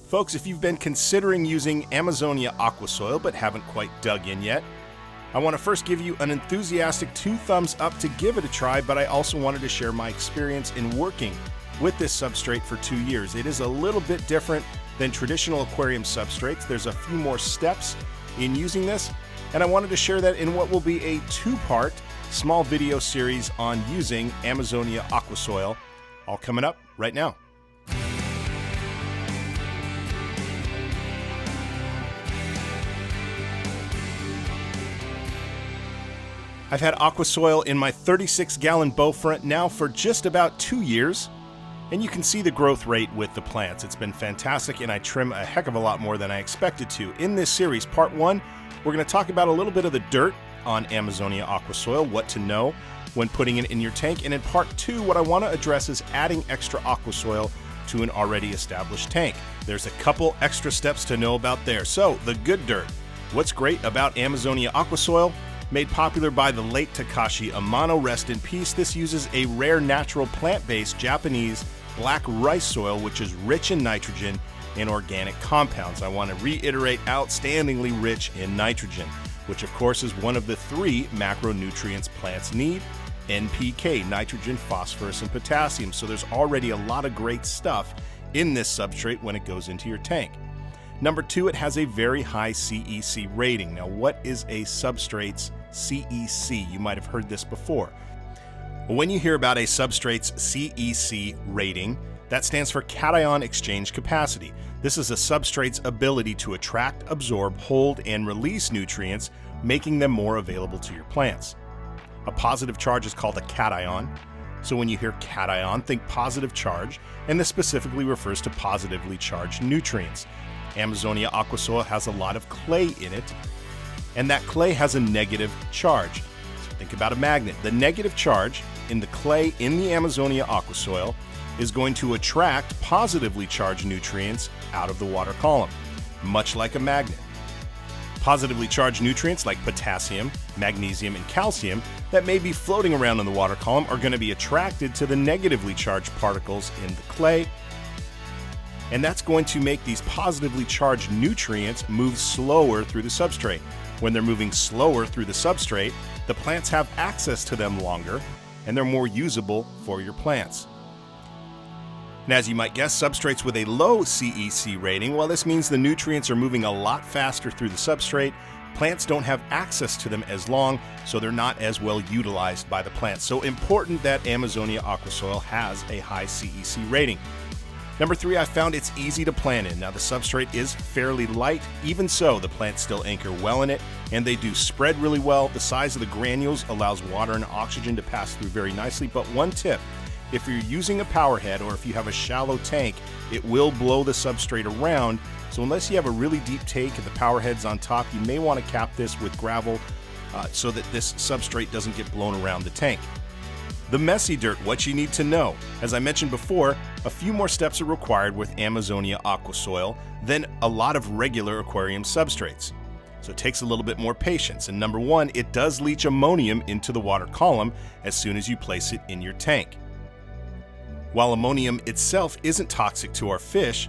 Folks, if you've been considering using Amazonia Aqua soil but haven't quite dug in yet, I want to first give you an enthusiastic 2 thumbs up to give it a try, but I also wanted to share my experience in working with this substrate for 2 years. It is a little bit different than traditional aquarium substrates. There's a few more steps in using this, and I wanted to share that in what will be a 2-part small video series on using Amazonia Aqua soil, all coming up right now. I've had aqua soil in my 36-gallon bow front now for just about 2 years, and you can see the growth rate with the plants. It's been fantastic, and I trim a heck of a lot more than I expected to. In this series, part 1, we're going to talk about a little bit of the dirt on Amazonia Aqua soil, what to know when putting it in your tank, and in part 2, what I want to address is adding extra aqua soil to an already established tank. There's a couple extra steps to know about there. So, the good dirt. What's great about Amazonia Aqua soil? Made popular by the late Takashi Amano, rest in peace, this uses a rare natural plant-based Japanese black rice soil which is rich in nitrogen and organic compounds. I want to reiterate, outstandingly rich in nitrogen, which of course is one of the 3 macronutrients plants need: NPK, nitrogen, phosphorus, and potassium. So there's already a lot of great stuff in this substrate when it goes into your tank. Number 2, it has a very high CEC rating. Now, what is a substrate's CEC? You might have heard this before. When you hear about a substrate's CEC rating, that stands for cation exchange capacity. This is a substrate's ability to attract, absorb, hold, and release nutrients, making them more available to your plants. A positive charge is called a cation. So when you hear cation, think positive charge, and this specifically refers to positively charged nutrients. Amazonia Aqua soil has a lot of clay in it, and that clay has a negative charge. So think about a magnet. The negative charge in the clay in the Amazonia Aqua soil is going to attract positively charged nutrients out of the water column, much like a magnet. Positively charged nutrients like potassium, magnesium, and calcium that may be floating around in the water column are going to be attracted to the negatively charged particles in the clay, and that's going to make these positively charged nutrients move slower through the substrate. When they're moving slower through the substrate, the plants have access to them longer, and they're more usable for your plants. Now, as you might guess, substrates with a low CEC rating, well, this means the nutrients are moving a lot faster through the substrate. Plants don't have access to them as long, so they're not as well utilized by the plants. So important that Amazonia Aqua soil has a high CEC rating. Number 3, I found it's easy to plant in. Now, the substrate is fairly light. Even so, the plants still anchor well in it, and they do spread really well. The size of the granules allows water and oxygen to pass through very nicely. But one tip, if you're using a power head or if you have a shallow tank, it will blow the substrate around. So unless you have a really deep tank and the power head's on top, you may want to cap this with gravel so that this substrate doesn't get blown around the tank. The messy dirt, what you need to know. As I mentioned before, a few more steps are required with Amazonia Aqua soil than a lot of regular aquarium substrates. So it takes a little bit more patience. And number 1, it does leach ammonium into the water column as soon as you place it in your tank. While ammonium itself isn't toxic to our fish,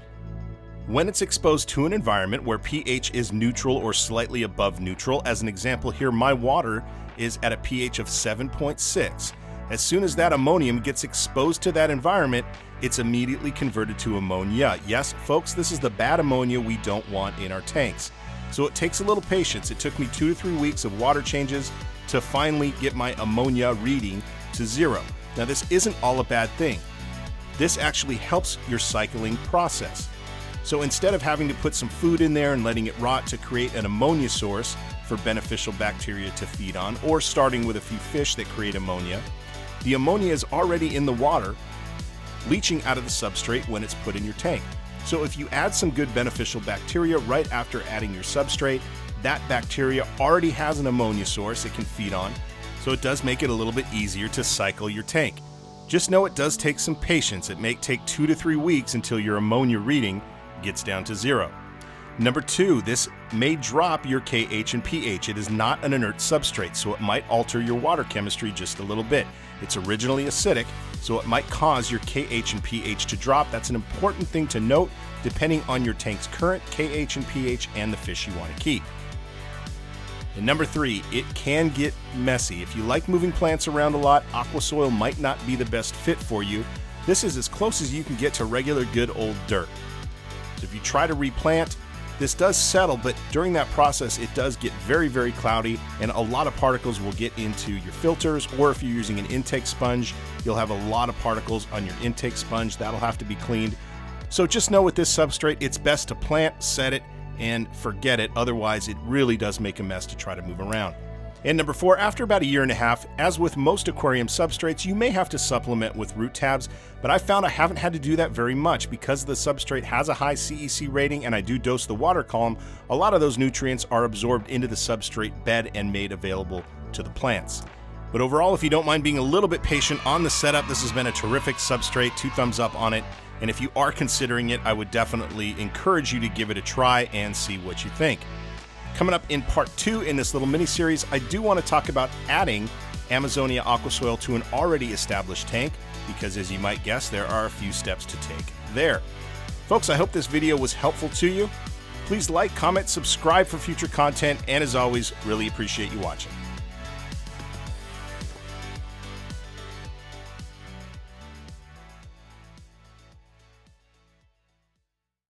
when it's exposed to an environment where pH is neutral or slightly above neutral, as an example here, my water is at a pH of 7.6. As soon as that ammonium gets exposed to that environment, it's immediately converted to ammonia. Yes, folks, this is the bad ammonia we don't want in our tanks. So it takes a little patience. It took me 2 to 3 weeks of water changes to finally get my ammonia reading to 0. Now, this isn't all a bad thing. This actually helps your cycling process. So instead of having to put some food in there and letting it rot to create an ammonia source for beneficial bacteria to feed on, or starting with a few fish that create ammonia, the ammonia is already in the water, leaching out of the substrate when it's put in your tank. So if you add some good beneficial bacteria right after adding your substrate, that bacteria already has an ammonia source it can feed on, so it does make it a little bit easier to cycle your tank. Just know it does take some patience. It may take 2 to 3 weeks until your ammonia reading gets down to 0. Number 2, this may drop your KH and pH. It is not an inert substrate, so it might alter your water chemistry just a little bit. It's originally acidic, so it might cause your KH and pH to drop. That's an important thing to note depending on your tank's current KH and pH and the fish you want to keep. And number 3, it can get messy. If you like moving plants around a lot, aqua soil might not be the best fit for you. This is as close as you can get to regular good old dirt. So if you try to replant, this does settle, but during that process it does get very, very cloudy, and a lot of particles will get into your filters, or if you're using an intake sponge, you'll have a lot of particles on your intake sponge. That'll have to be cleaned. So just know with this substrate, it's best to plant, set it, and forget it. Otherwise, it really does make a mess to try to move around. And number 4, after about 1.5 years, as with most aquarium substrates, you may have to supplement with root tabs, but I found I haven't had to do that very much because the substrate has a high CEC rating and I do dose the water column. A lot of those nutrients are absorbed into the substrate bed and made available to the plants. But overall, if you don't mind being a little bit patient on the setup, this has been a terrific substrate. 2 thumbs up on it. And if you are considering it, I would definitely encourage you to give it a try and see what you think. Coming up in part 2 in this little mini-series, I do want to talk about adding Amazonia aqua soil to an already established tank, because as you might guess, there are a few steps to take there. Folks, I hope this video was helpful to you. Please like, comment, subscribe for future content, and as always, really appreciate you watching.